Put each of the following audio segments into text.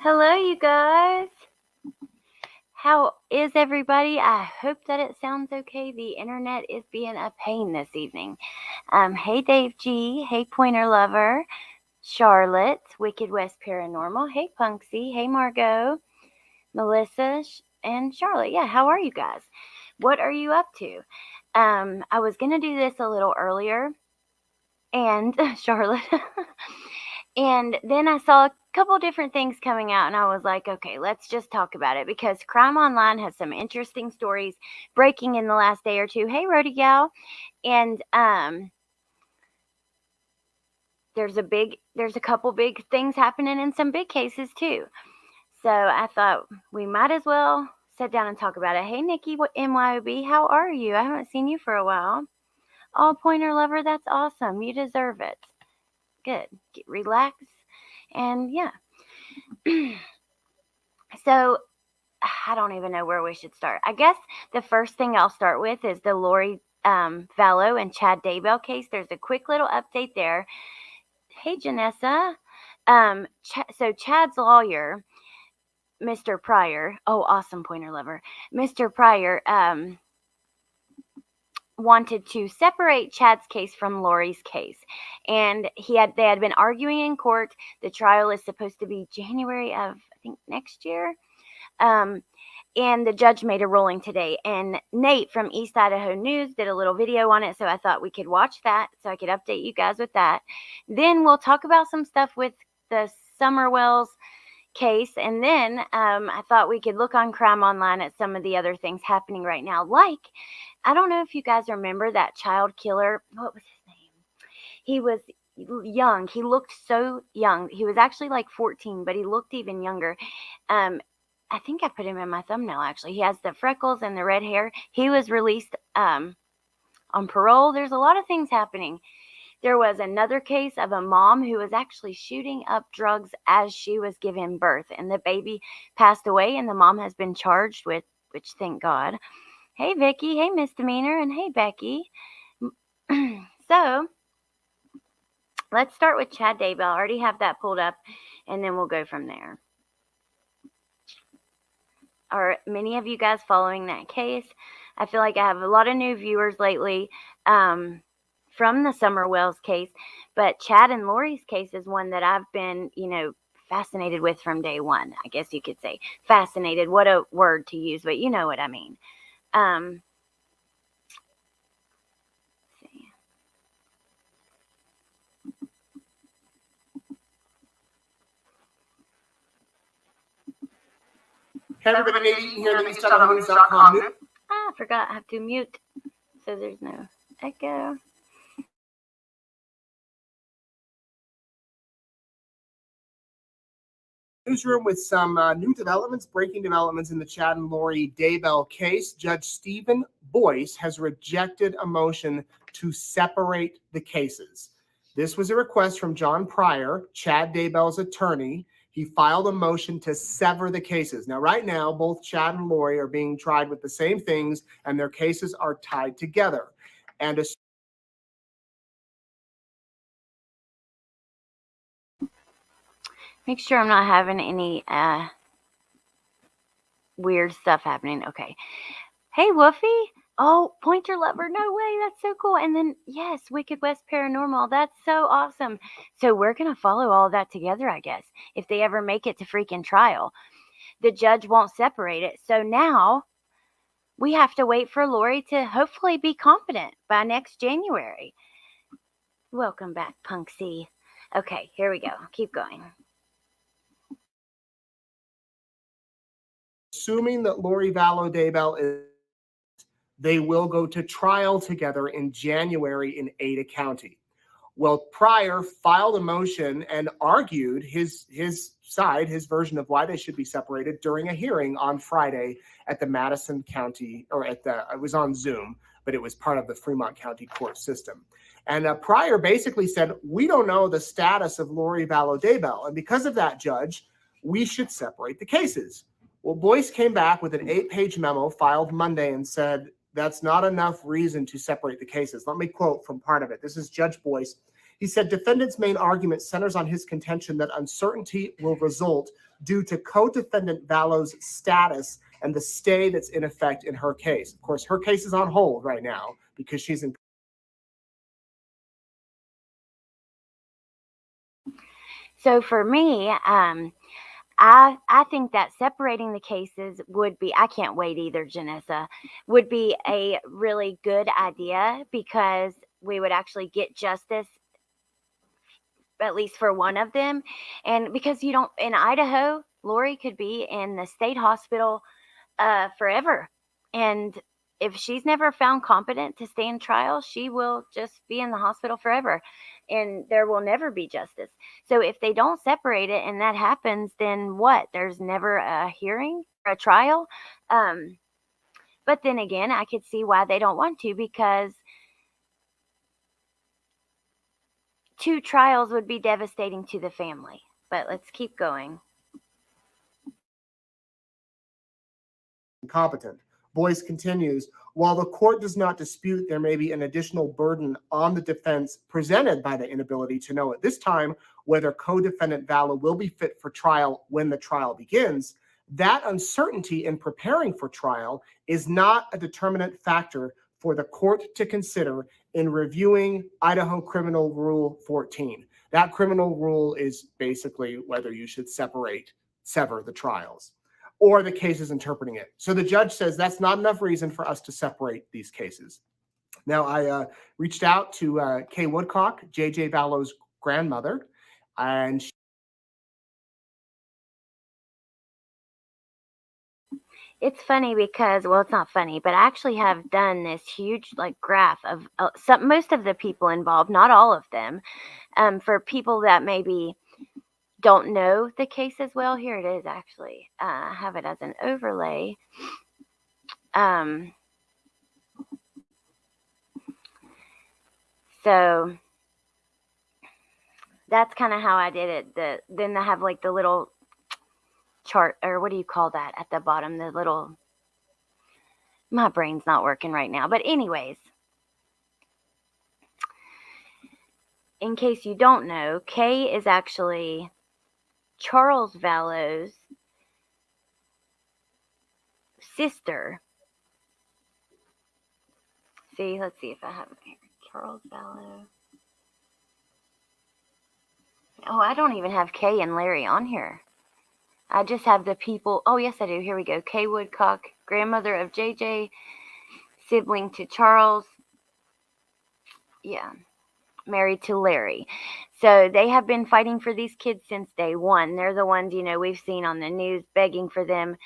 Hello, you guys. How is everybody? I hope that it sounds okay. The internet is being a pain this evening. Hey, Dave G. Hey, Pointer Lover. Charlotte, Wicked West Paranormal. Hey, Punksy. Hey, Margot. Melissa and Charlotte. Yeah, how are you guys? What are you up to? I was going to do this a little earlier. And Charlotte. And then I saw a couple different things coming out, and I was like, okay, let's just talk about it because Crime Online has some interesting stories breaking in the last day or two. Hey, Rody Gal. And there's a couple big things happening in some big cases too. So I thought we might as well sit down and talk about it. Hey, Nikki, MYOB, how are you? I haven't seen you for a while. Oh, Pointer Lover, that's awesome. You deserve it. Good. Relax. And yeah. So I don't even know where we should start. I guess the first thing I'll start with is the Lori Vallow and Chad Daybell case. There's a quick little update there. Hey, Janessa. So Chad's lawyer, Mr. Pryor. Oh, awesome, Pointer Lover. Mr. Pryor wanted to separate Chad's case from Lori's case, and they had been arguing in court. The trial is supposed to be January of, I think, next year. And the judge made a ruling today, and Nate from East Idaho News did a little video on it, so I thought we could watch that so I could update you guys with that. Then we'll talk about some stuff with the Summerwells case, and then I thought we could look on Crime Online at some of the other things happening right now. Like, I don't know if you guys remember that child killer. What was his name? He was young. He looked so young. He was actually like 14, but he looked even younger. I think I put him in my thumbnail, actually. He has the freckles and the red hair. He was released on parole. There's a lot of things happening. There was another case of a mom who was actually shooting up drugs as she was giving birth, and the baby passed away, and the mom has been charged with, which thank God. Hey, Vicky. Hey, Misdemeanor. And hey, Becky. So let's start with Chad Daybell. I already have that pulled up, and then we'll go from there. Are many of you guys following that case? I feel like I have a lot of new viewers lately from the Summerwells case, but Chad and Lori's case is one that I've been, fascinated with from day one. I guess you could say fascinated. What a word to use, but you know what I mean. Hey everybody, Nate here at EastIdahoNews.com. I forgot I have to mute so there's no echo. Newsroom with some new developments, breaking developments in the Chad and Lori Daybell case. Judge Stephen Boyce has rejected a motion to separate the cases. This was a request from John Pryor, Chad Daybell's attorney. He filed a motion to sever the cases. Now, right now, both Chad and Lori are being tried with the same things, and their cases are tied together. And make sure I'm not having any weird stuff happening. Okay. Hey, Woofy. Oh, Pointer Lover. No way. That's so cool. And then, yes, Wicked West Paranormal. That's so awesome. So we're going to follow all that together, I guess, if they ever make it to freaking trial. The judge won't separate it. So now we have to wait for Lori to hopefully be competent by next January. Welcome back, Punksy. Okay, here we go. Keep going. Assuming that Lori Vallow Daybell is, they will go to trial together in January in Ada County. Well, Pryor filed a motion and argued his side, his version of why they should be separated during a hearing on Friday at the Madison County, it was on Zoom, but it was part of the Fremont County court system. And Pryor basically said, we don't know the status of Lori Vallow Daybell, and because of that, Judge, we should separate the cases. Well, Boyce came back with an 8-page memo filed Monday and said, that's not enough reason to separate the cases. Let me quote from part of it. This is Judge Boyce. He said defendant's main argument centers on his contention that uncertainty will result due to co-defendant Vallow's status and the stay that's in effect in her case. Of course, her case is on hold right now because she's in. So for me, I think that separating the cases would be, I can't wait either, Janessa, would be a really good idea because we would actually get justice, at least for one of them. And because you don't, in Idaho, Lori could be in the state hospital forever. And if she's never found competent to stand trial, she will just be in the hospital forever and there will never be justice. So if they don't separate it and that happens, then what? There's never a hearing or a trial. But then again, I could see why they don't want to, because 2 trials would be devastating to the family. But let's keep going. Incompetent. Boyce continues, while the court does not dispute there may be an additional burden on the defense presented by the inability to know at this time whether co-defendant Vallow will be fit for trial when the trial begins, that uncertainty in preparing for trial is not a determinant factor for the court to consider in reviewing Idaho Criminal Rule 14. That criminal rule is basically whether you should sever the trials, or the cases interpreting it. So the judge says that's not enough reason for us to separate these cases. Now, I reached out to Kay Woodcock, J.J. Vallow's grandmother, and It's funny because, well, it's not funny, but I actually have done this huge graph of most of the people involved, not all of them, for people that maybe don't know the case as well. Here it is, actually. I have it as an overlay. So that's kind of how I did it. Then I have the little chart, or what do you call that at the bottom? The little, my brain's not working right now. But anyways, in case you don't know, Kay is actually Charles Vallow's sister. See, let's see if I have it here. Charles Vallow. Oh, I don't even have Kay and Larry on here. I just have the people. Oh, yes, I do. Here we go. Kay Woodcock, grandmother of JJ, sibling to Charles. Yeah, married to Larry. So they have been fighting for these kids since day one. They're the ones, we've seen on the news begging for them.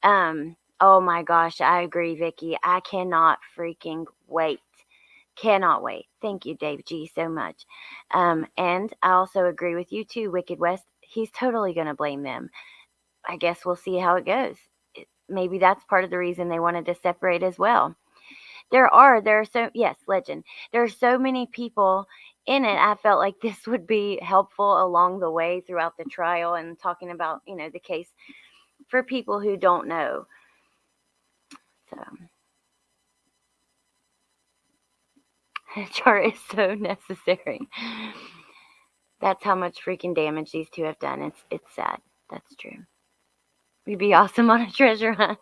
Oh my gosh, I agree, Vicky. I cannot freaking wait. Cannot wait. Thank you, Dave G, so much. And I also agree with you too, Wicked West. He's totally going to blame them. I guess we'll see how it goes. Maybe that's part of the reason they wanted to separate as well. There are legend. There are so many people in it. I felt like this would be helpful along the way throughout the trial and talking about, the case for people who don't know. So the chart is so necessary. That's how much freaking damage these 2 have done. It's sad. That's true. We'd be awesome on a treasure hunt.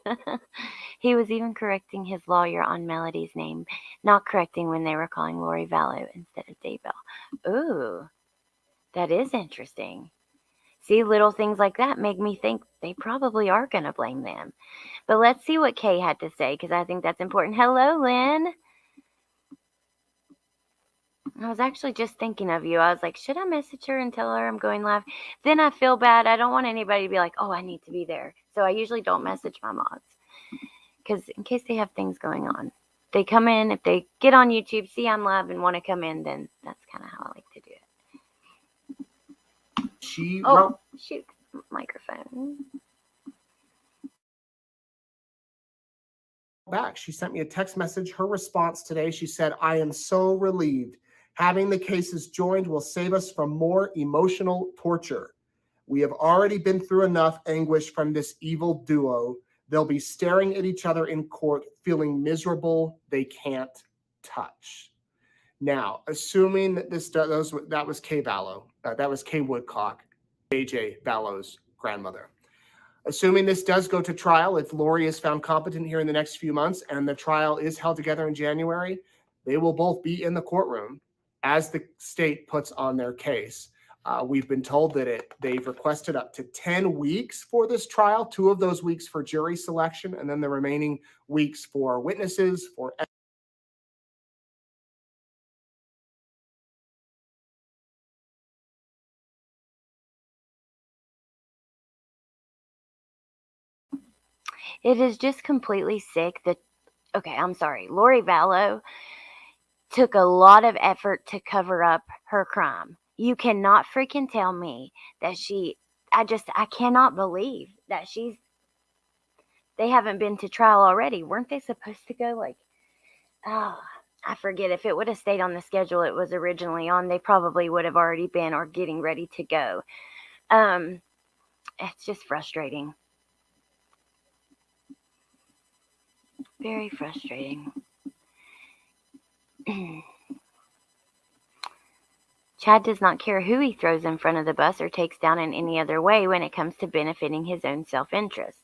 He was even correcting his lawyer on Melody's name, not correcting when they were calling Lori Vallow instead of Daybell. Ooh, that is interesting. See, little things like that make me think they probably are going to blame them. But let's see what Kay had to say, because I think that's important. Hello, Lynn. I was actually just thinking of you. I was like, should I message her and tell her I'm going live? Then I feel bad. I don't want anybody to be like, oh, I need to be there. So I usually don't message my mods, because in case they have things going on. They come in, if they get on YouTube, see I'm live and want to come in, then that's kind of how I like to do it. Shoot, microphone. Back. She sent me a text message. Her response today, she said, I am so relieved. Having the cases joined will save us from more emotional torture. We have already been through enough anguish from this evil duo. They'll be staring at each other in court, feeling miserable they can't touch. Now, assuming that that was Kay Vallow, that was Kay Woodcock, AJ Vallow's grandmother. Assuming this does go to trial, if Lori is found competent here in the next few months and the trial is held together in January, they will both be in the courtroom as the state puts on their case. We've been told that they've requested up to 10 weeks for this trial, 2 of those weeks for jury selection, and then the remaining weeks for witnesses, for It is just completely sick that, okay, I'm sorry, Lori Vallow took a lot of effort to cover up her crime. You cannot freaking tell me that I cannot believe that they haven't been to trial already. Weren't they supposed to go oh, I forget. If it would have stayed on the schedule it was originally on, they probably would have already been or getting ready to go. It's just frustrating. Very frustrating. Chad does not care who he throws in front of the bus or takes down in any other way when it comes to benefiting his own self-interest.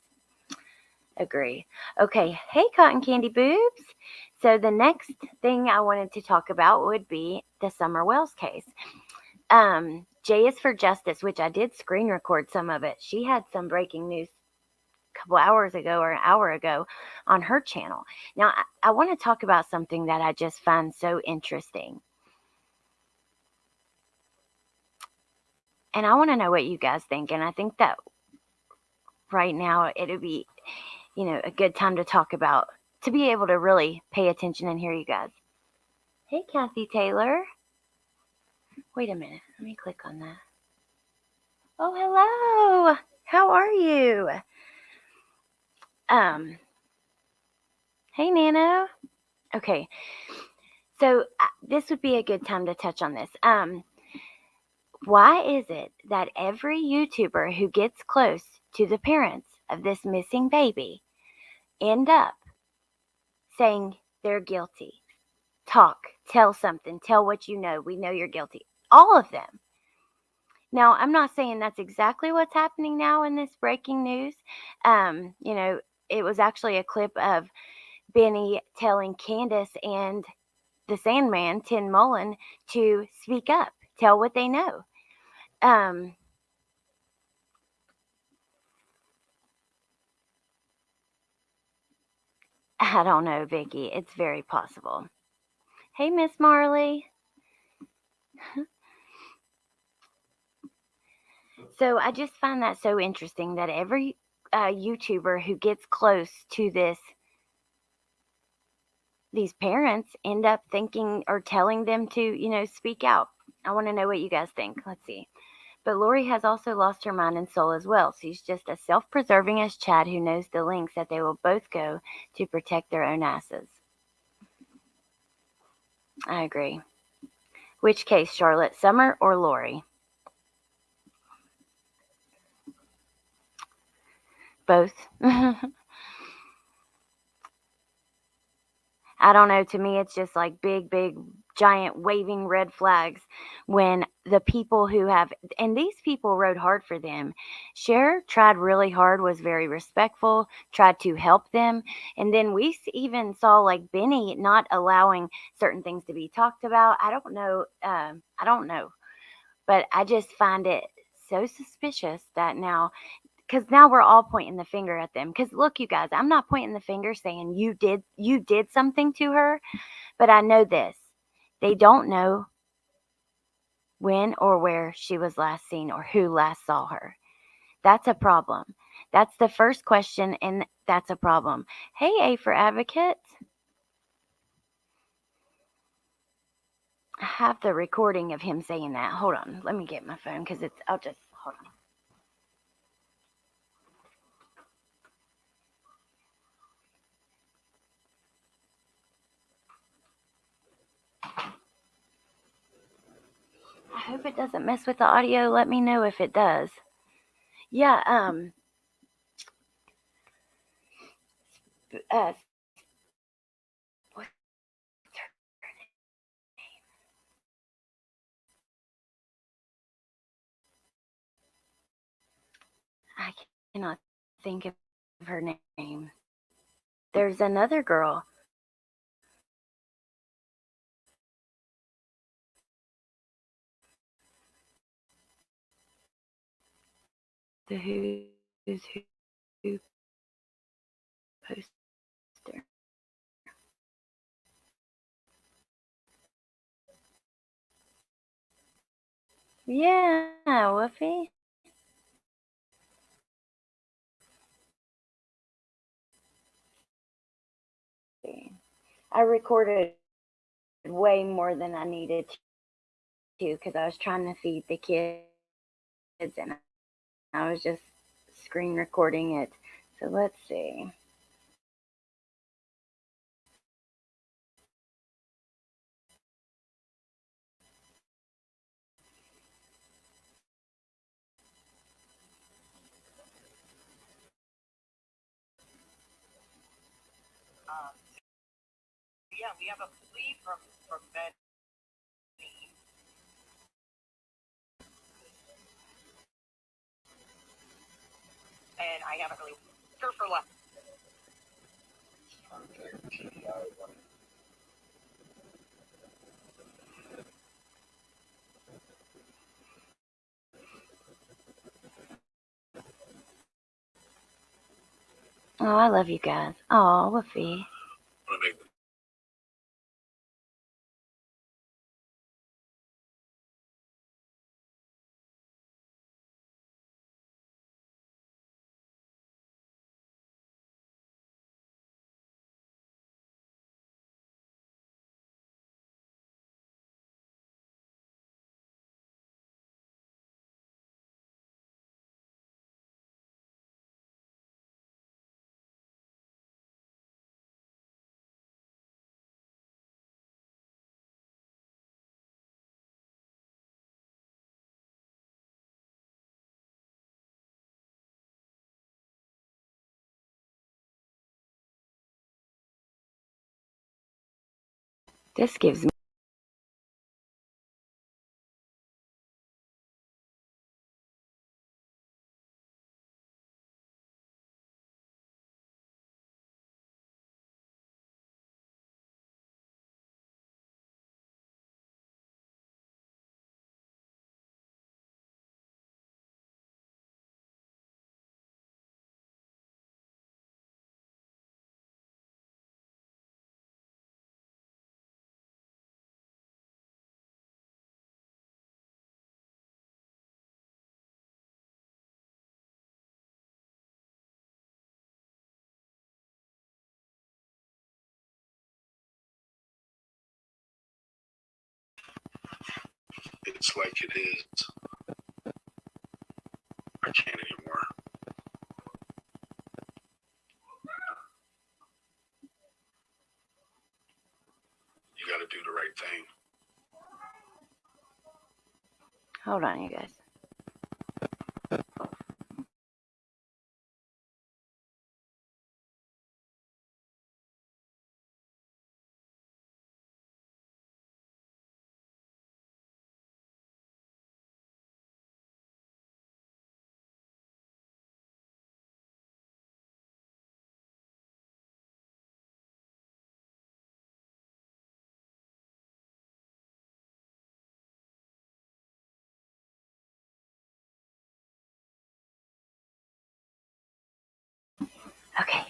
Agree. Okay, hey Cotton Candy Boobs. So the next thing I wanted to talk about would be the Summer Wells case. J is for Justice, which I did screen record some of it. She had some breaking news a couple hours ago or an hour ago on her channel. Now, I want to talk about something that I just find so interesting. And I want to know what you guys think. And I think that right now it would be, a good time to talk about, to be able to really pay attention and hear you guys. Hey, Kathy Taylor. Wait a minute. Let me click on that. Oh, hello. How are you? Hey, Nano. Okay. So this would be a good time to touch on this. Why is it that every YouTuber who gets close to the parents of this missing baby end up saying they're guilty? Talk, tell something, tell what you know. We know you're guilty. All of them. Now, I'm not saying that's exactly what's happening now in this breaking news. It was actually a clip of Benny telling Candus and the Sandman, Tin Mullen, to speak up, tell what they know. I don't know, Vicky. It's very possible. Hey, Miss Marley. So I just find that so interesting that every YouTuber who gets close to these parents end up thinking or telling them to, speak out. I want to know what you guys think. Let's see. But Lori has also lost her mind and soul as well. She's just as self-preserving as Chad, who knows the lengths that they will both go to protect their own asses. I agree. Which case, Charlotte, Summer or Lori? Both. I don't know. To me, it's just like big, giant waving red flags when the people who have, and these people rode hard for them. Cher tried really hard, was very respectful, tried to help them. And then we even saw like Benny not allowing certain things to be talked about. I don't know. But I just find it so suspicious that now, because now we're all pointing the finger at them. Because look, you guys, I'm not pointing the finger saying you did something to her, but I know this: they don't know when or where she was last seen or who last saw her. That's a problem. That's the first question, and that's a problem. Hey, A for Advocate. I have the recording of him saying that. Hold on, let me get my phone because I'll just hold on. I hope it doesn't mess with the audio. Let me know if it does. Yeah, what's her name? I cannot think of her name. There's another girl. The Who's Who poster. Yeah, Woofy. I recorded way more than I needed to because I was trying to feed the kids and I was just screen recording it. So let's see. Yeah, we have a plea from Ben. And I haven't really sure for left. Oh, I love you guys. Oh, Woofy. This gives me. It's like it is. I can't anymore. You got to do the right thing. Hold on, you guys. Okay.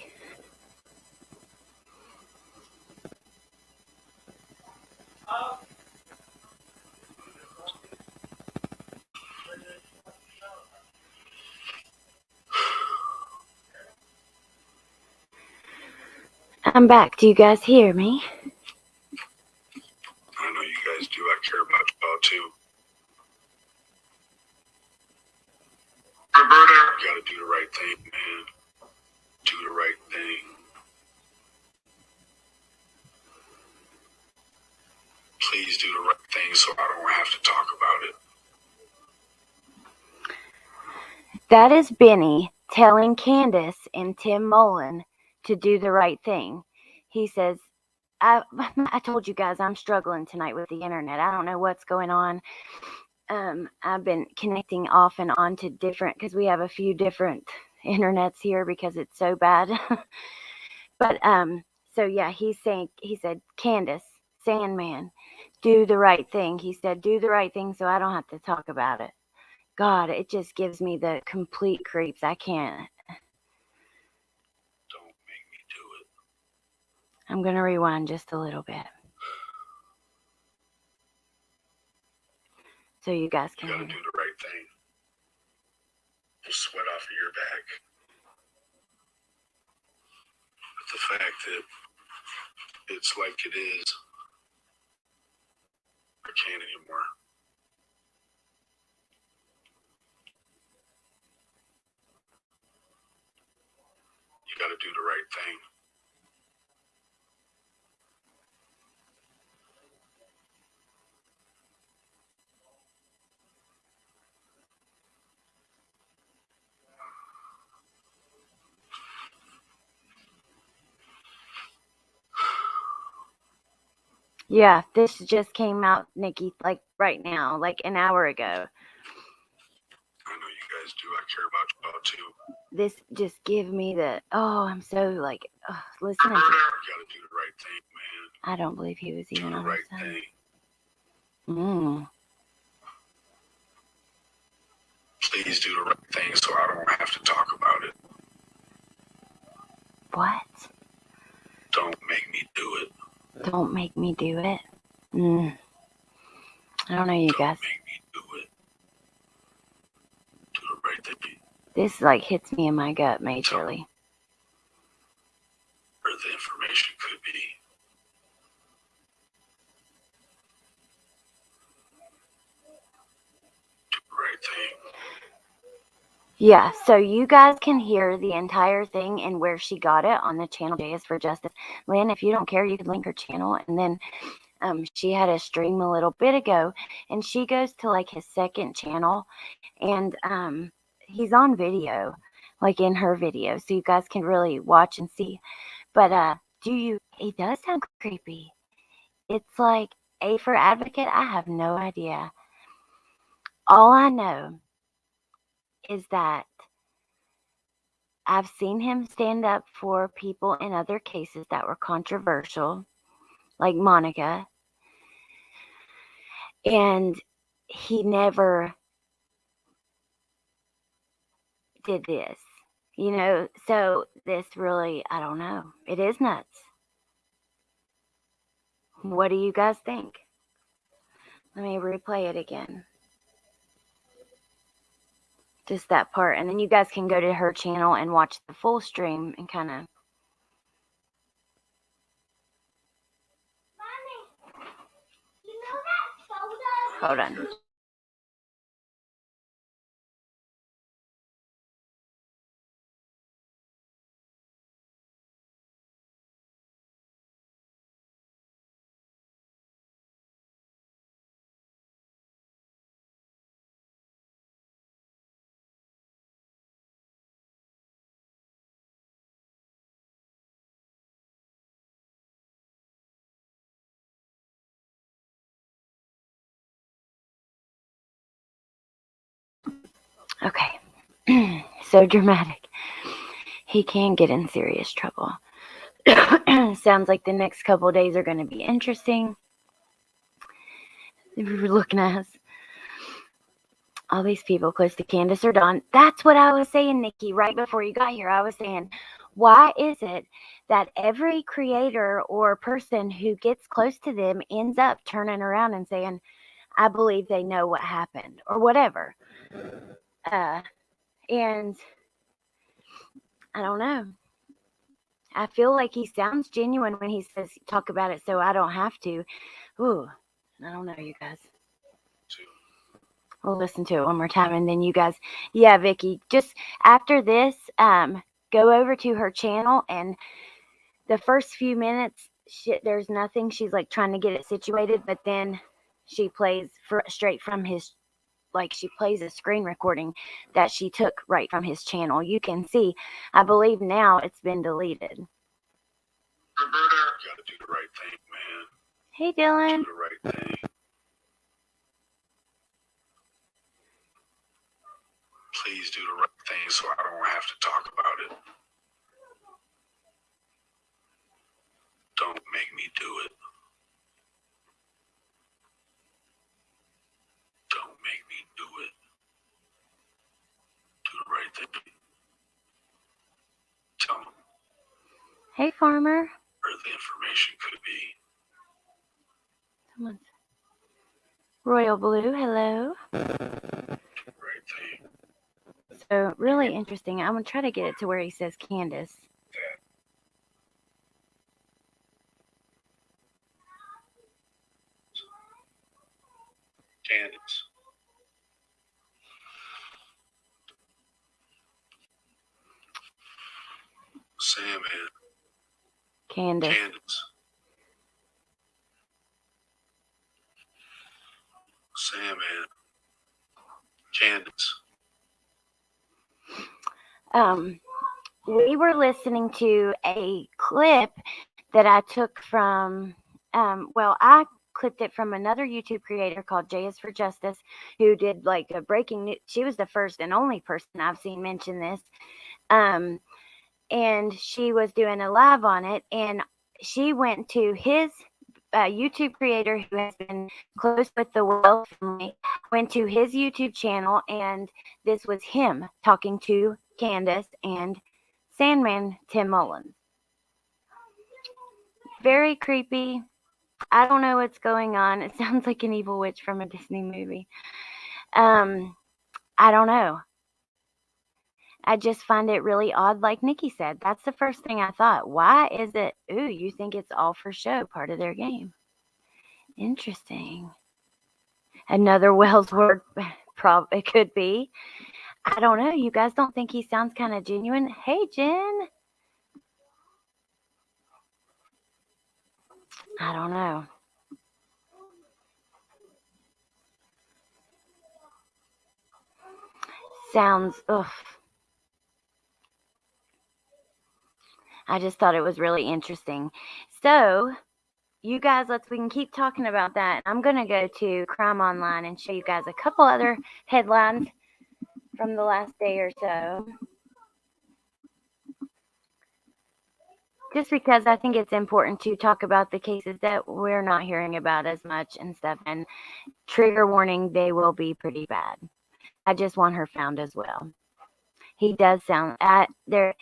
I'm back. Do you guys hear me? I know you guys do. I care about y'all too. Roberta, you got to do the right thing, man. Do the right thing. Please do the right thing so I don't have to talk about it. That is Benny telling Candus and Tim Mullen to do the right thing. He says, I told you guys I'm struggling tonight with the internet. I don't know what's going on. I've been connecting off and on to different, because we have a few different internets here because it's so bad. But so yeah, he said, Candus, Sandman, do the right thing. He said, do the right thing so I don't have to talk about it. God, it just gives me the complete creeps. I can't. Don't make me do it. I'm going to rewind just a little bit so you guys You can gotta hear. do the right thing. You'll sweat off of your back. But the fact that it's like it is, I can't anymore. You gotta do the right thing. Yeah, this just came out, Nikki, like right now, like an hour ago. I know you guys do. I care about y'all too. This just give me the, I'm so like, listening to. You gotta do the right thing, man. I don't believe he was Do even the on right his thing. side. Please do the right thing so I don't have to talk about it. What? Don't make me do it. Don't make me do it. I don't know, you Don't guys. make me do it. Do the right thing. This like hits me in my gut majorly. Where the information could be. Do the right thing. Yeah, so you guys can hear the entire thing and where she got it on the channel J is for Justice. Lynn, if you don't care, you could link her channel. And then she had a stream a little bit ago, and she goes to like his second channel, and he's on video, like in her video, so you guys can really watch and see. But it does sound creepy. It's like A for Advocate. I have no idea. All I know is that I've seen him stand up for people in other cases that were controversial, like Monica, and he never did this, so this really, I don't know. It is nuts. What do you guys think? Let me replay it again. Just that part, and then you guys can go to her channel and watch the full stream and kind of. Hold on. Okay. So dramatic. He can get in serious trouble. Sounds like the next couple days are going to be interesting. We're looking at us. All these people close to Candus are done. That's what I was saying, Nikki, right before you got here. I was saying, why is it that every creator or person who gets close to them ends up turning around and saying, I believe they know what happened, or whatever. And I don't know. I feel like he sounds genuine when he says, talk about it so I don't have to. Ooh, I don't know, you guys. We'll listen to it one more time, and then you guys, yeah, Vicky, just after this, go over to her channel, and the first few minutes, there's nothing. She's like trying to get it situated, but then she plays straight from his, like she plays a screen recording that she took right from his channel. You can see, I believe now it's been deleted. Roberta, you gotta do the right thing, man. Hey, Dylan. Do the right thing. Please do the right thing so I don't have to talk about it. Don't make me do it. Don't make me do it. Do the right thing. Tell them Hey, farmer. where the information could be. Someone's Royal Blue, hello. Do the right thing. So really interesting. I'm gonna try to get it to where he says Candus. Candus. Sandman. Candus. Candus. Sandman. Candus. We were listening to a clip that I took from, I clipped it from another YouTube creator called J is for Justice, who did like a breaking news. She was the first and only person I've seen mention this. And she was doing a live on it, and she went to his YouTube creator who has been close with the Well family, went to his YouTube channel, and this was him talking to Candus and Sandman Tim Mullins. Very creepy. I don't know what's going on. It sounds like an evil witch from a Disney movie. I don't know. I just find it really odd, like Nikki said. That's the first thing I thought. Why is it, you think it's all for show, part of their game? Interesting. Another Wells word, it could be. I don't know. You guys don't think he sounds kind of genuine? Hey, Jen. I don't know. Sounds, ugh. I just thought it was really interesting. So, you guys, we can keep talking about that. I'm going to go to Crime Online and show you guys a couple other headlines from the last day or so. Just because I think it's important to talk about the cases that we're not hearing about as much and stuff. And trigger warning, they will be pretty bad. I just want her found as well. He does sound there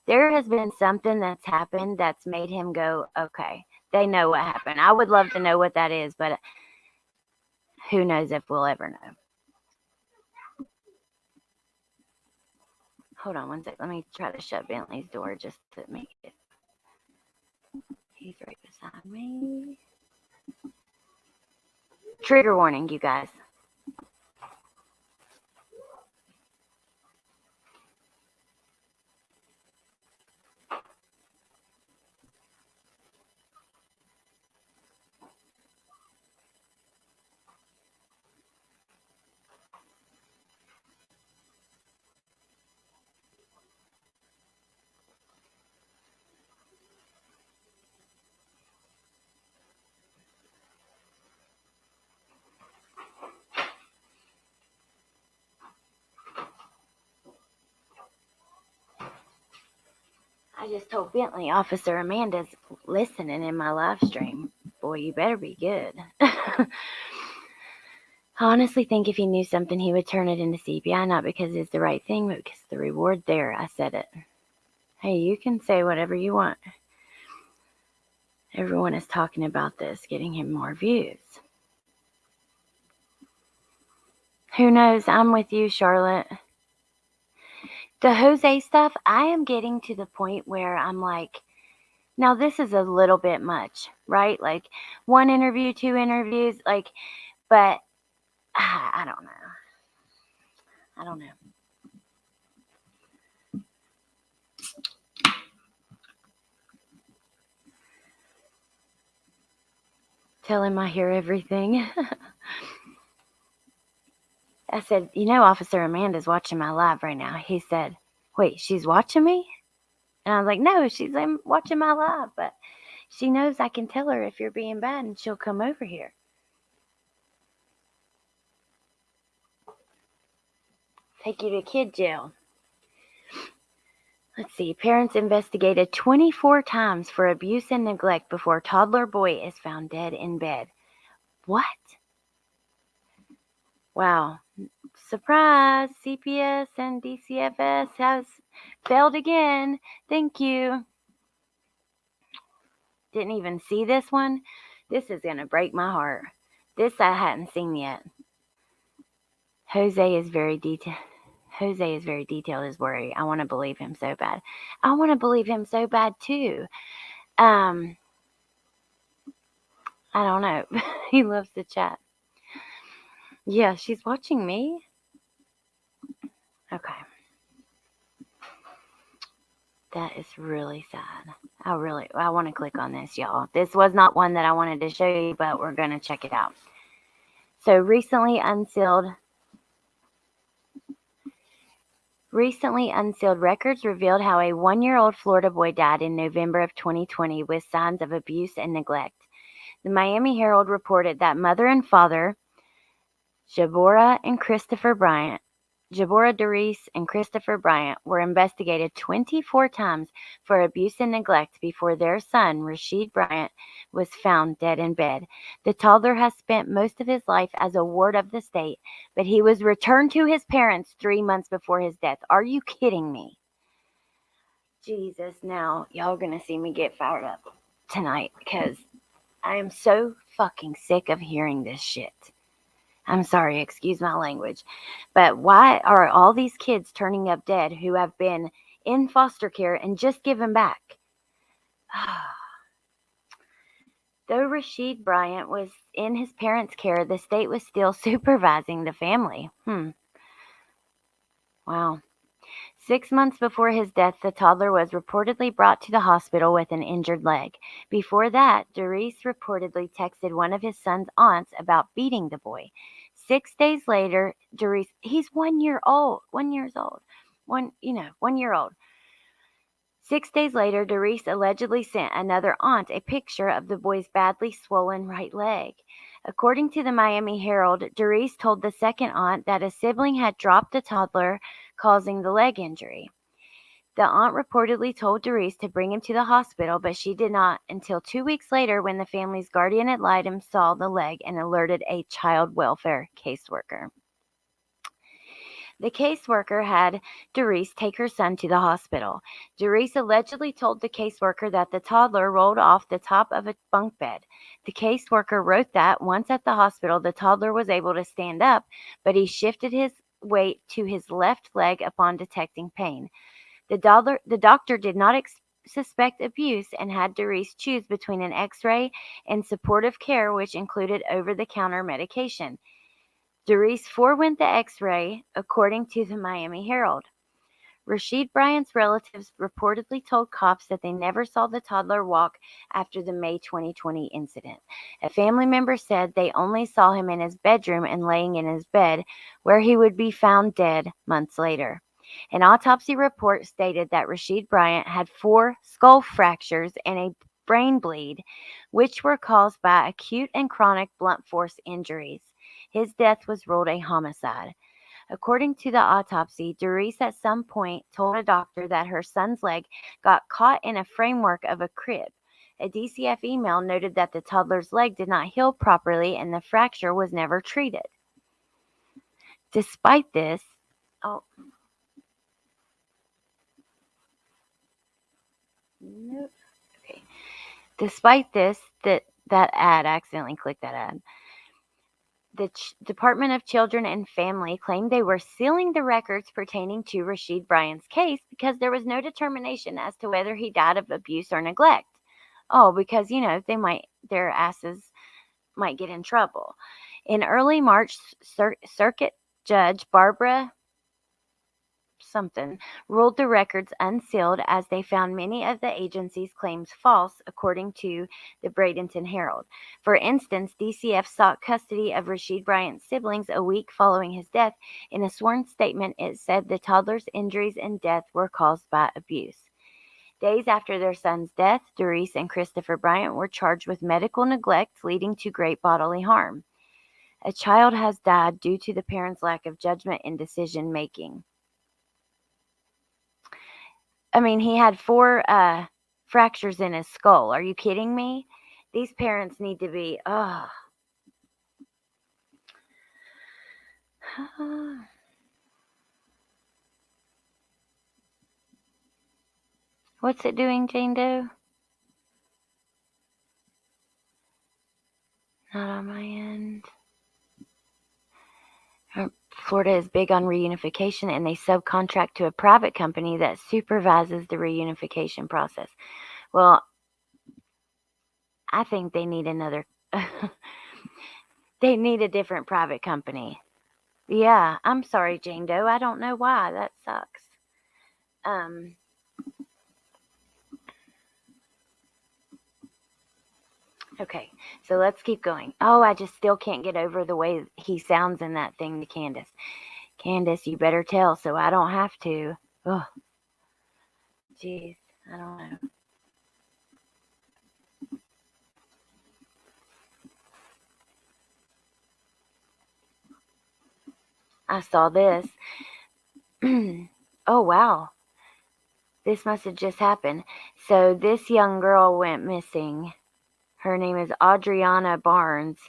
has been something that's happened that's made him go, okay, they know what happened. I would love to know what that is, but who knows if we'll ever know. Hold on one sec. Let me try to shut Bentley's door just to make it. He's right beside me. Trigger warning, you guys. I just told Bentley, Officer Amanda's listening in my live stream. Boy, you better be good. I honestly think if he knew something, he would turn it into CPI, not because it's the right thing, but because the reward there. I said it. Hey, you can say whatever you want. Everyone is talking about this, getting him more views. Who knows? I'm with you, Charlotte. The Jose stuff, I am getting to the point where I'm like, now this is a little bit much, right? Like 1 interview, 2 interviews, but I don't know. I don't know. Tell him I hear everything. I said, Officer Amanda's watching my live right now. He said, wait, she's watching me? And I was like, no, she's watching my live, but she knows I can tell her if you're being bad and she'll come over here. take you to kid jail. Let's see. Parents investigated 24 times for abuse and neglect before toddler boy is found dead in bed. What? Wow. Surprise! CPS and DCFS has failed again. Thank you. Didn't even see this one. This is going to break my heart. This I hadn't seen yet. Jose is very detailed. His worry. I want to believe him so bad. I want to believe him so bad too. I don't know. He loves to chat. Yeah, she's watching me. Okay. That is really sad. I want to click on this, y'all. This was not one that I wanted to show you, but we're going to check it out. So recently unsealed records revealed how a 1-year-old Florida boy died in November of 2020 with signs of abuse and neglect. The Miami Herald reported that mother and father, Jabora Doris and Christopher Bryant, were investigated 24 times for abuse and neglect before their son, Rashid Bryant, was found dead in bed. The toddler has spent most of his life as a ward of the state, but he was returned to his parents 3 months before his death. Are you kidding me? Jesus, now y'all gonna see me get fired up tonight because I am so fucking sick of hearing this shit. I'm sorry, excuse my language. But why are all these kids turning up dead who have been in foster care and just given back? Though Rashid Bryant was in his parents' care, the state was still supervising the family. Wow. 6 months before his death, the toddler was reportedly brought to the hospital with an injured leg. Before that, Doris reportedly texted one of his son's aunts about beating the boy. 6 days later, Doris, he's 1 year old. 1 year old. 1 year old. 6 days later, Doris allegedly sent another aunt a picture of the boy's badly swollen right leg. According to the Miami Herald, Doris told the second aunt that a sibling had dropped the toddler, causing the leg injury. The aunt reportedly told Doris to bring him to the hospital, but she did not until 2 weeks later when the family's guardian ad litem saw the leg and alerted a child welfare caseworker. The caseworker had Doris take her son to the hospital. Doris allegedly told the caseworker that the toddler rolled off the top of a bunk bed. The caseworker wrote that once at the hospital, the toddler was able to stand up, but he shifted his weight to his left leg upon detecting pain. The doctor did not suspect abuse and had Doris choose between an x-ray and supportive care, which included over-the-counter medication. Doris forewent the x-ray, according to the Miami Herald. Rashid Bryant's relatives reportedly told cops that they never saw the toddler walk after the May 2020 incident. A family member said they only saw him in his bedroom and laying in his bed, where he would be found dead months later. An autopsy report stated that Rashid Bryant had 4 skull fractures and a brain bleed, which were caused by acute and chronic blunt force injuries. His death was ruled a homicide. According to the autopsy, Doris at some point told a doctor that her son's leg got caught in a framework of a crib. A DCF email noted that the toddler's leg did not heal properly and the fracture was never treated. Despite this, that ad, I accidentally clicked that ad. The Department of Children and Family claimed they were sealing the records pertaining to Rashid Bryant's case because there was no determination as to whether he died of abuse or neglect. Oh, because, their asses might get in trouble. In early March, Circuit Judge Barbara ruled the records unsealed as they found many of the agency's claims false, according to the Bradenton Herald. For instance, DCF sought custody of Rashid Bryant's siblings a week following his death. In a sworn statement, it said the toddler's injuries and death were caused by abuse. Days after their son's death, Doris and Christopher Bryant were charged with medical neglect leading to great bodily harm. A child has died due to the parents' lack of judgment and decision making. I mean, he had 4 fractures in his skull. Are you kidding me? These parents need to be, What's it doing, Jane Doe? Not on my end. Florida is big on reunification, and they subcontract to a private company that supervises the reunification process. Well, I think they need another. They need a different private company. Yeah, I'm sorry, Jane Doe. I don't know why. That sucks. Okay, so let's keep going. Oh, I just still can't get over the way he sounds in that thing to Candus. Candus, you better tell so I don't have to. Oh, jeez, I don't know. I saw this. Oh, wow. This must have just happened. So this young girl went missing. Her name is Adriana Barnes.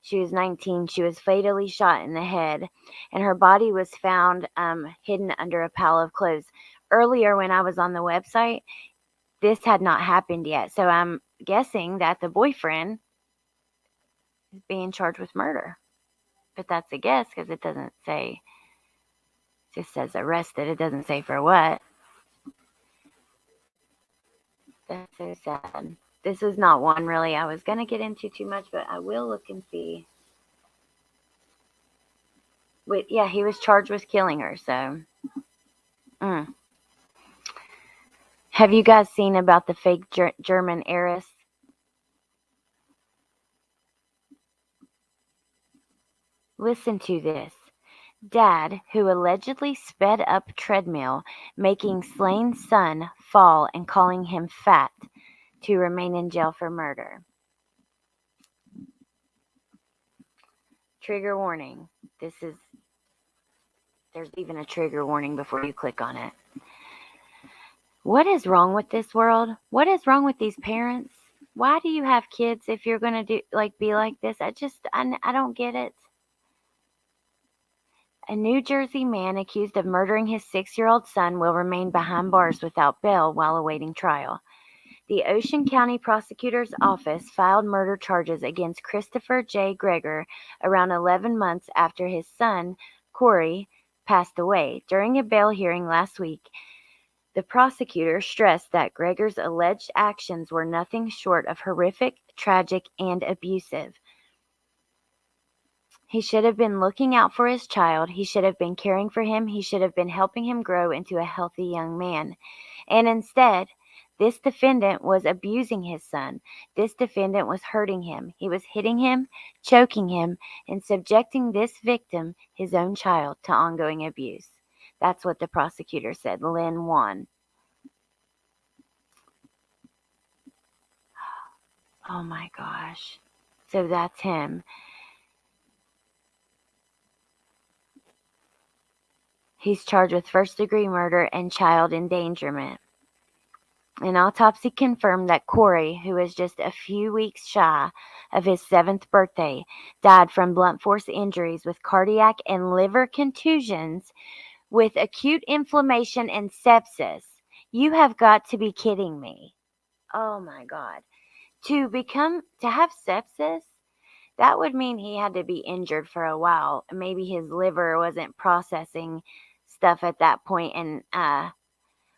She was 19. She was fatally shot in the head, and her body was found hidden under a pile of clothes. Earlier, when I was on the website, this had not happened yet. So I'm guessing that the boyfriend is being charged with murder. But that's a guess because it doesn't say. It just says arrested. It doesn't say for what. That's so sad. This is not one really I was going to get into too much, but I will look and see. Wait, yeah, he was charged with killing her, so. Have you guys seen about the fake German heiress? Listen to this. Dad, who allegedly sped up treadmill, making slain son fall and calling him fat, to remain in jail for murder. Trigger warning. There's even a trigger warning before you click on it. What is wrong with this world? What is wrong with these parents? Why do you have kids if you're going to be like this? I don't get it. A New Jersey man accused of murdering his 6-year-old son will remain behind bars without bail while awaiting trial. The Ocean County Prosecutor's Office filed murder charges against Christopher J. Greger around 11 months after his son, Corey, passed away. During a bail hearing last week, the prosecutor stressed that Greger's alleged actions were nothing short of horrific, tragic, and abusive. He should have been looking out for his child. He should have been caring for him. He should have been helping him grow into a healthy young man. And instead, this defendant was abusing his son. This defendant was hurting him. He was hitting him, choking him, and subjecting this victim, his own child, to ongoing abuse. That's what the prosecutor said. Lynn won. Oh my gosh. So that's him. He's charged with first-degree murder and child endangerment. An autopsy confirmed that Corey, who was just a few weeks shy of his 7th birthday, died from blunt force injuries with cardiac and liver contusions with acute inflammation and sepsis. You have got to be kidding me. Oh my God. To have sepsis, that would mean he had to be injured for a while. Maybe his liver wasn't processing stuff at that point, and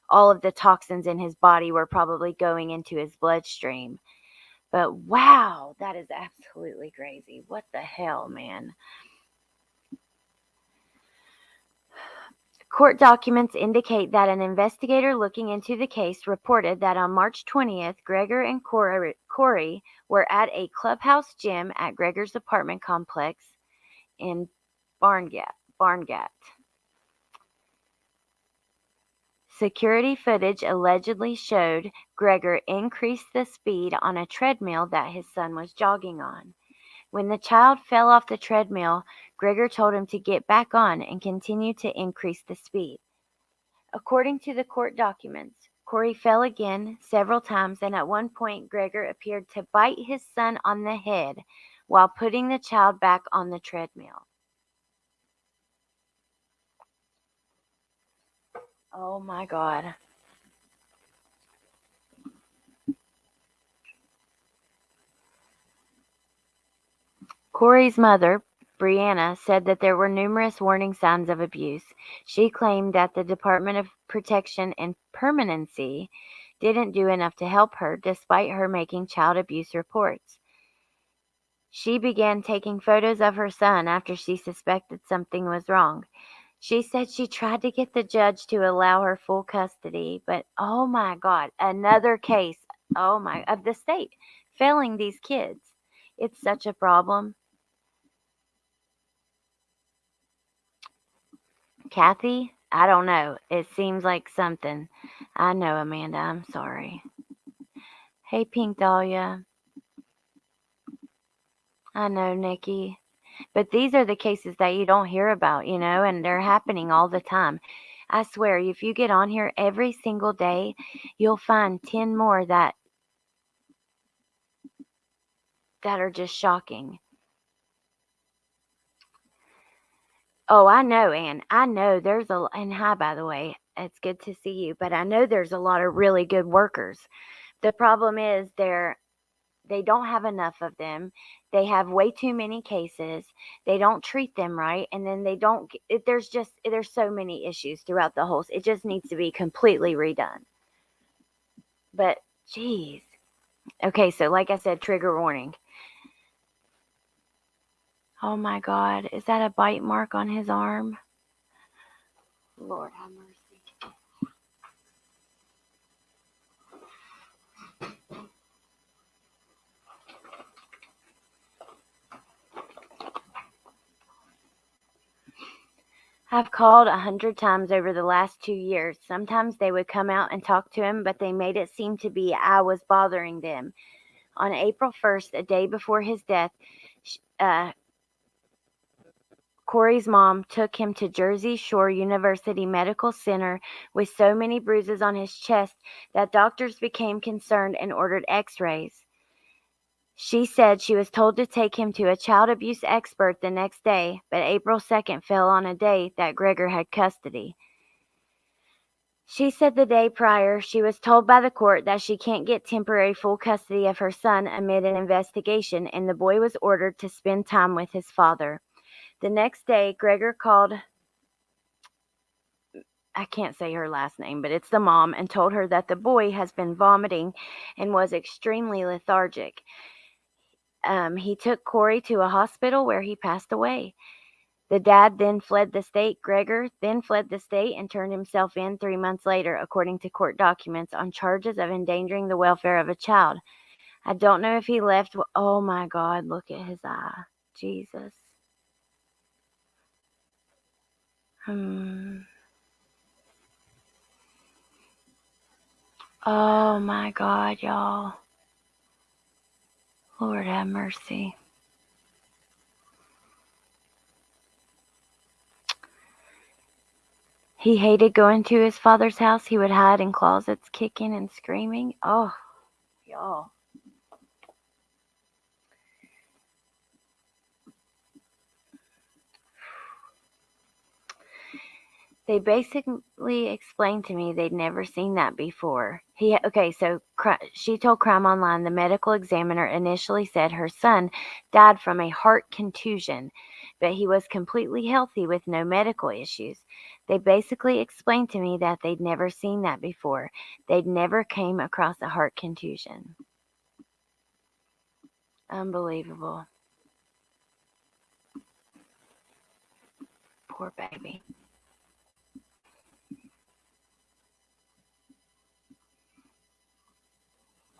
all of the toxins in his body were probably going into his bloodstream. But wow, that is absolutely crazy. What the hell, man? Court documents indicate that an investigator looking into the case reported that on March 20th, Greger and Corey were at a clubhouse gym at Greger's apartment complex in Barnegat. Security footage allegedly showed Greger increase the speed on a treadmill that his son was jogging on. When the child fell off the treadmill, Gregor told him to get back on and continue to increase the speed. According to the court documents, Corey fell again several times, and at one point Gregor appeared to bite his son on the head while putting the child back on the treadmill. Oh my God. Corey's mother, Brianna, said that there were numerous warning signs of abuse. She claimed that the Department of Protection and Permanency didn't do enough to help her, despite her making child abuse reports. She began taking photos of her son after she suspected something was wrong. She said she tried to get the judge to allow her full custody, but oh my God, another case, of the state failing these kids. It's such a problem. Kathy, I don't know. It seems like something. I know, Amanda. I'm sorry. Hey, Pink Dahlia. I know, Nikki. But these are the cases that you don't hear about, and they're happening all the time. I swear, if you get on here every single day, you'll find 10 more that are just shocking. Oh, I know, Ann. I know and hi, by the way. It's good to see you, but I know there's a lot of really good workers. The problem is they don't have enough of them. They have way too many cases. They don't treat them right, and then they don't. There's so many issues throughout the whole. It just needs to be completely redone. But geez, okay. So like I said, trigger warning. Oh my God, is that a bite mark on his arm? Lord have mercy. I've called 100 times over the last 2 years. Sometimes they would come out and talk to him, but they made it seem to be I was bothering them. On April 1st, a day before his death, Corey's mom took him to Jersey Shore University Medical Center with so many bruises on his chest that doctors became concerned and ordered x-rays. She said she was told to take him to a child abuse expert the next day, but April 2nd fell on a day that Gregor had custody. She said the day prior, she was told by the court that she can't get temporary full custody of her son amid an investigation, and the boy was ordered to spend time with his father. The next day, Gregor called, I can't say her last name, but it's the mom, and told her that the boy has been vomiting and was extremely lethargic. He took Corey to a hospital where he passed away. The dad then fled the state. Gregor then fled the state and turned himself in 3 months later, according to court documents, on charges of endangering the welfare of a child. I don't know if he left. Oh my God, look at his eye. Jesus. Oh my God, y'all. Lord have mercy. He hated going to his father's house. He would hide in closets, kicking and screaming. Oh, y'all. They basically explained to me they'd never seen that before. She told Crime Online the medical examiner initially said her son died from a heart contusion, but he was completely healthy with no medical issues. They basically explained to me that they'd never seen that before. They'd never came across a heart contusion. Unbelievable. Poor baby.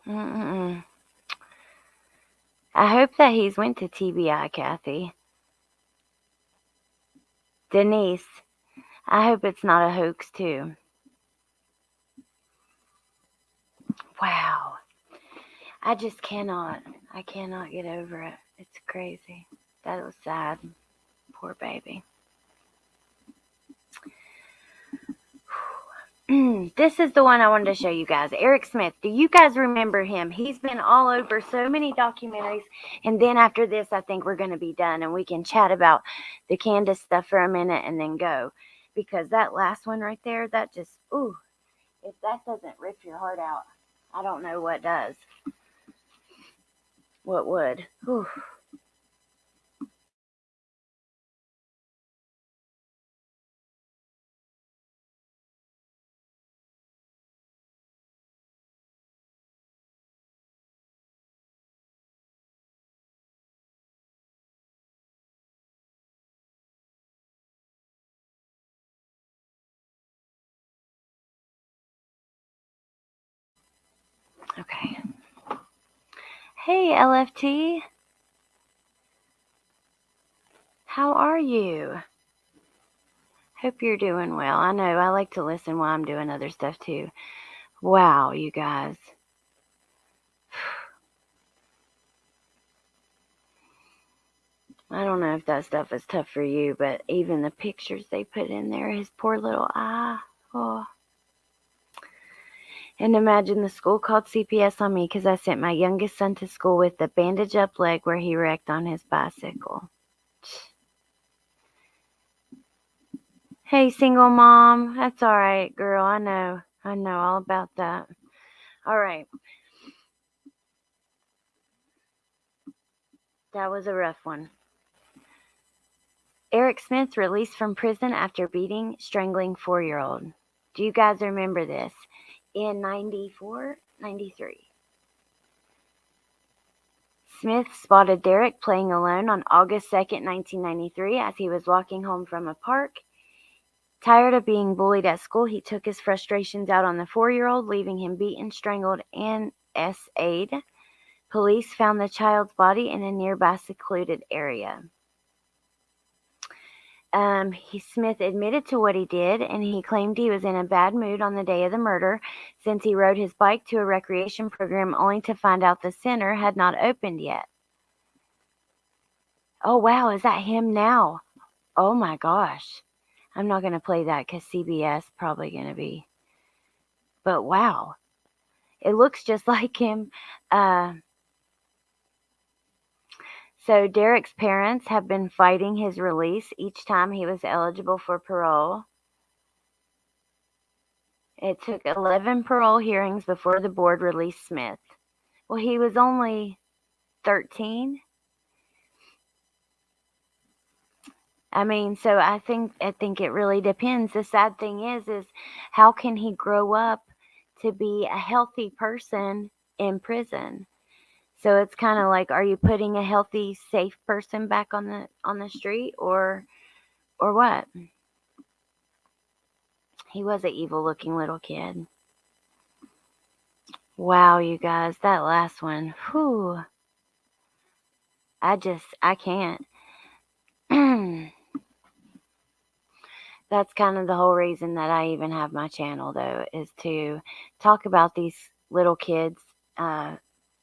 I hope that he's went to TBI, Kathy. Denise, I hope it's not a hoax, too. Wow. I just cannot. I cannot get over it. It's crazy. That was sad. Poor baby. This is the one I wanted to show you guys. Eric Smith. Do you guys remember him? He's been all over so many documentaries. And then after this, I think we're going to be done. And we can chat about the Candus stuff for a minute and then go. Because that last one right there, that just, ooh. If that doesn't rip your heart out, I don't know what does. What would? Whew. Okay. Hey, LFT. How are you? Hope you're doing well. I know I like to listen while I'm doing other stuff too. Wow, you guys. I don't know if that stuff is tough for you, but even the pictures they put in there, his poor little eye. Oh. And imagine the school called CPS on me because I sent my youngest son to school with the bandage up leg where he wrecked on his bicycle. Hey, single mom. That's all right, girl. I know all about that. All right. That was a rough one. Eric Smith released from prison after beating, strangling 4-year-old. Do you guys remember this? In 94, 93. Smith spotted Derek playing alone on August 2nd, 1993, as he was walking home from a park. Tired of being bullied at school, he took his frustrations out on the 4-year-old, leaving him beaten, strangled, and SA'd. Police found the child's body in a nearby secluded area. Smith admitted to what he did, and he claimed he was in a bad mood on the day of the murder, since he rode his bike to a recreation program only to find out the center had not opened yet. Oh, wow, is that him now? Oh, my gosh. I'm not going to play that because CBS probably going to be. But, wow. It looks just like him. So Derek's parents have been fighting his release each time he was eligible for parole. It took 11 parole hearings before the board released Smith. Well, he was only 13. I mean, so I think it really depends. The sad thing is how can he grow up to be a healthy person in prison? So it's kind of like, are you putting a healthy, safe person back on the street, or what? He was an evil-looking little kid. Wow, you guys, that last one, whew. I can't. That's kind of the whole reason that I even have my channel, though, is to talk about these little kids,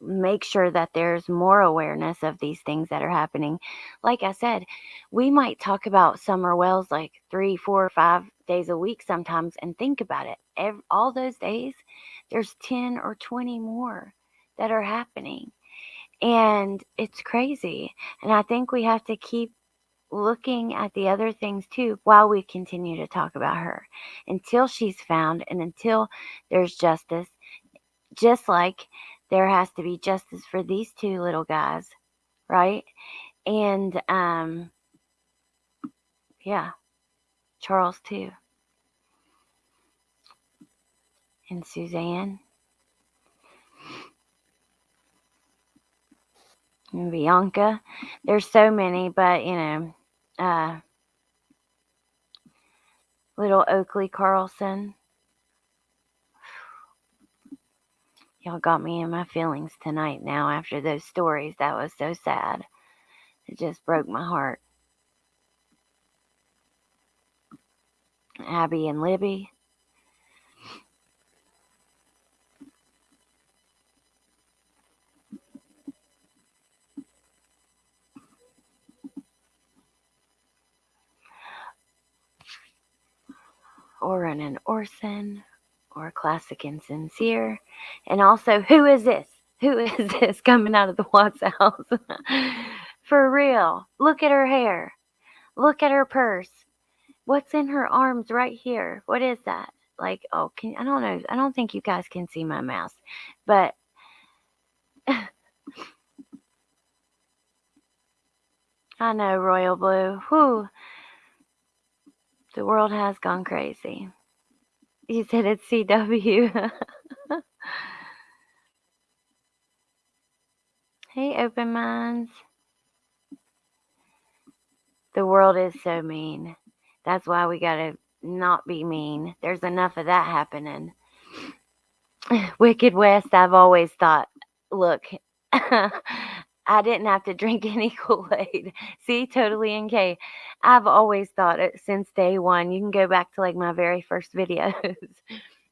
make sure that there's more awareness of these things that are happening. Like I said, we might talk about Summer Wells like 3, 4, 5 days a week sometimes, and think about it. All those days, there's 10 or 20 more that are happening. And it's crazy. And I think we have to keep looking at the other things too while we continue to talk about her until she's found and until there's justice, just like there has to be justice for these 2 little guys, right? And yeah, Charles too, and Suzanne and Bianca. There's so many, but little Oakley Carlson. Y'all got me in my feelings tonight now after those stories. That was so sad. It just broke my heart. Abby and Libby. or an Orson, or classic and sincere. And also, who is this? Who is this coming out of the Watts house? For real. Look at her hair. Look at her purse. What's in her arms right here? What is that? Like, oh, I don't know. I don't think you guys can see my mouse. But I know, Royal Blue. Whew. The world has gone crazy. You said it's CW. Hey, Open Minds. The world is so mean. That's why we gotta not be mean. There's enough of that happening. Wicked West, I've always thought, look, I didn't have to drink any Kool-Aid. See, totally NK. I've always thought it since day one. You can go back to like my very first videos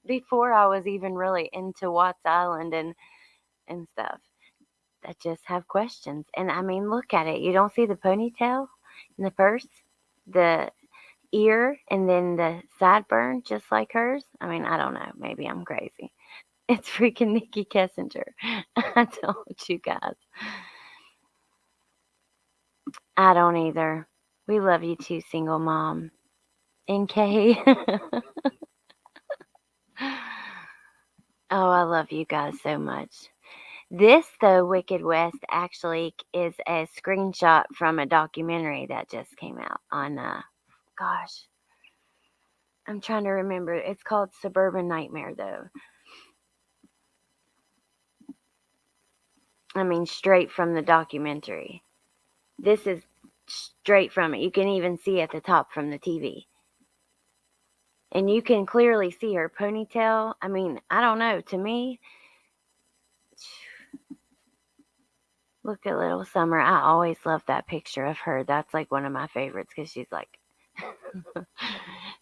before I was even really into Watts Island and stuff. I just have questions. And I mean, look at it. You don't see the ponytail in the purse, the ear, and then the sideburn, just like hers. I mean, I don't know. Maybe I'm crazy. It's freaking Nikki Kessinger. I told you guys. I don't either. We love you too, single mom. NK. Oh, I love you guys so much. This, though, Wicked West, actually is a screenshot from a documentary that just came out on, gosh, I'm trying to remember. It's called Suburban Nightmare, though. I mean, straight from the documentary. This is straight from it. You can even see at the top from the TV. And you can clearly see her ponytail. I mean, I don't know. To me, look at Little Summer. I always love that picture of her. That's like one of my favorites because she's like,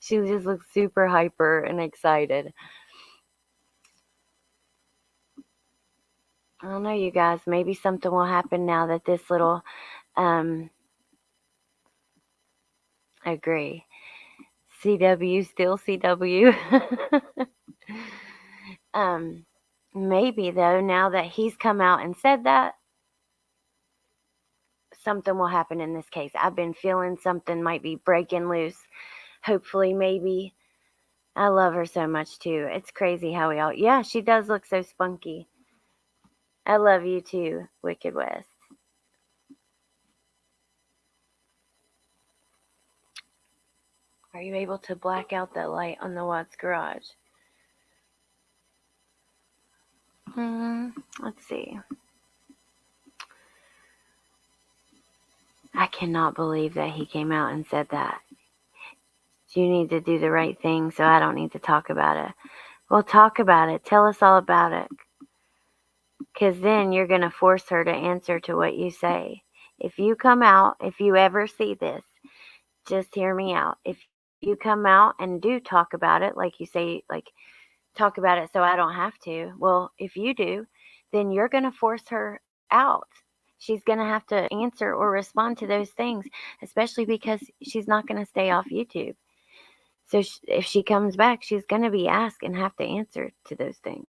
she just looks super hyper and excited. I don't know, you guys. Maybe something will happen now that this little, agree. CW, still CW. Maybe though, now that he's come out and said that, something will happen in this case. I've been feeling something might be breaking loose. Hopefully, maybe. I love her so much too. It's crazy how we all, yeah, she does look so spunky. I love you too, Wicked West. Are you able to black out that light on the Watts garage? Let's see. I cannot believe that he came out and said that. You need to do the right thing, so I don't need to talk about it. Well, talk about it. Tell us all about it. Because then you're going to force her to answer to what you say. If you come out, if you ever see this, just hear me out. If you come out and do talk about it, like you say, like, talk about it so I don't have to. Well, if you do, then you're going to force her out. She's going to have to answer or respond to those things, especially because she's not going to stay off YouTube. So if she comes back, she's going to be asked and have to answer to those things.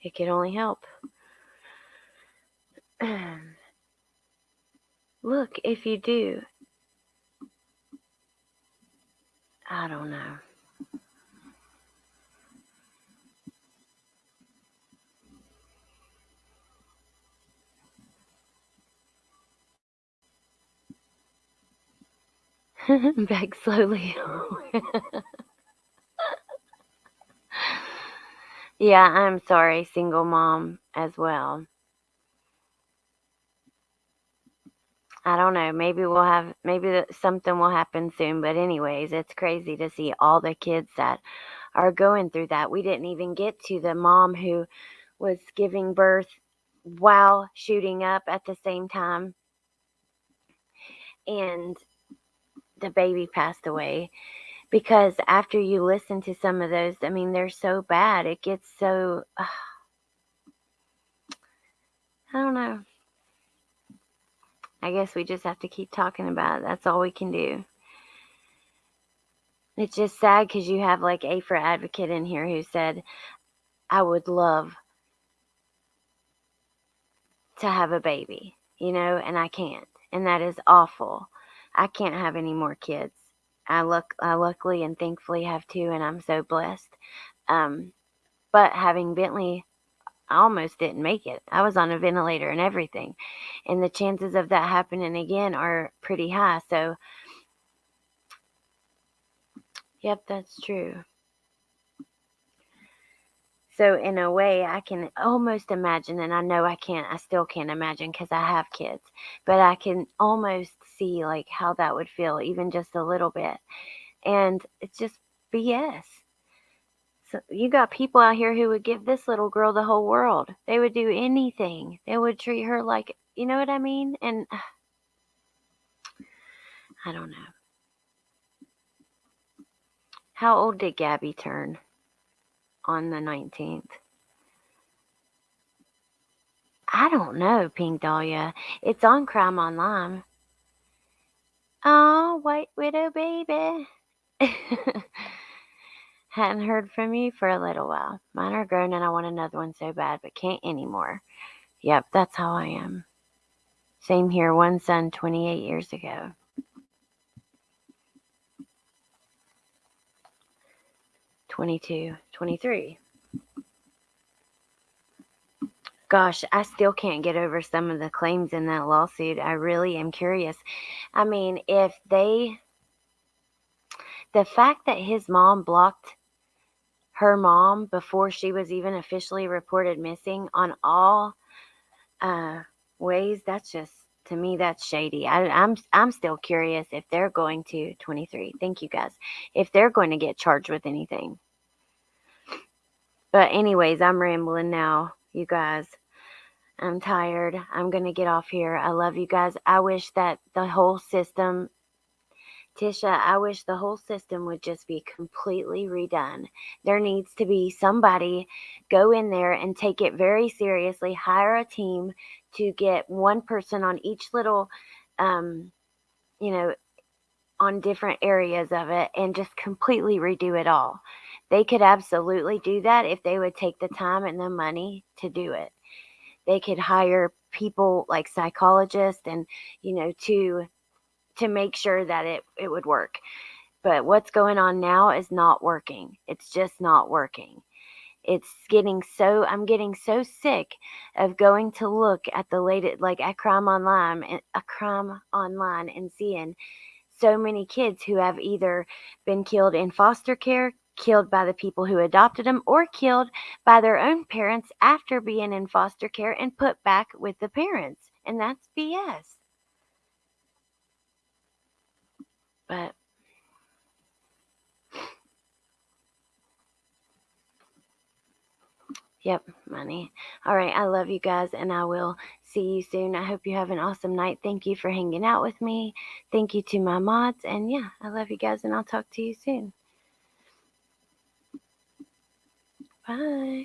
It can only help. Look, if you do, I don't know. Back slowly. Yeah, I'm sorry, single mom as well. I don't know. Maybe something will happen soon. But anyways, it's crazy to see all the kids that are going through that. We didn't even get to the mom who was giving birth while shooting up at the same time. And the baby passed away. Because after you listen to some of those, I mean, they're so bad. It gets so, I don't know. I guess we just have to keep talking about it. That's all we can do. It's just sad because you have like A for Advocate in here who said, I would love to have a baby, and I can't. And that is awful. I can't have any more kids. I luckily and thankfully have two, and I'm so blessed. But having Bentley, I almost didn't make it. I was on a ventilator and everything. And the chances of that happening again are pretty high. So, yep, that's true. So in a way, I can almost imagine, and I know I still can't imagine because I have kids, but I can almost see like how that would feel, even just a little bit. And it's just BS. So you got people out here who would give this little girl the whole world. They would do anything. They would treat her like, you know what I mean? And I don't know. How old did Gabby turn on the 19th? I don't know, Pink Dahlia. It's on Crime Online. Oh, White Widow baby. Hadn't heard from you for a little while. Mine are grown and I want another one so bad, but can't anymore. Yep, that's how I am. Same here, one son 28 years ago. '22, 23. Gosh, I still can't get over some of the claims in that lawsuit. I really am curious. I mean, the fact that his mom blocked her mom before she was even officially reported missing on all ways, that's just, to me, that's shady. I'm still curious if they're going to 23. Thank you guys. If they're going to get charged with anything. But anyways, I'm rambling now, you guys. I'm tired. I'm going to get off here. I love you guys. I wish that the whole system, Tisha, I wish the whole system would just be completely redone. There needs to be somebody go in there and take it very seriously, hire a team to get one person on each little, on different areas of it and just completely redo it all. They could absolutely do that if they would take the time and the money to do it. They could hire people like psychologists and, to make sure that it would work. But what's going on now is not working. It's just not working. I'm getting so sick of going to look at the latest, like at Crime Online and seeing so many kids who have either been killed in foster care, killed by the people who adopted them, or killed by their own parents after being in foster care and put back with the parents. And that's BS. But yep, money. All right, I love you guys, and I will see you soon. I hope you have an awesome night. Thank you for hanging out with me. Thank you to my mods, and yeah, I love you guys, and I'll talk to you soon. Bye.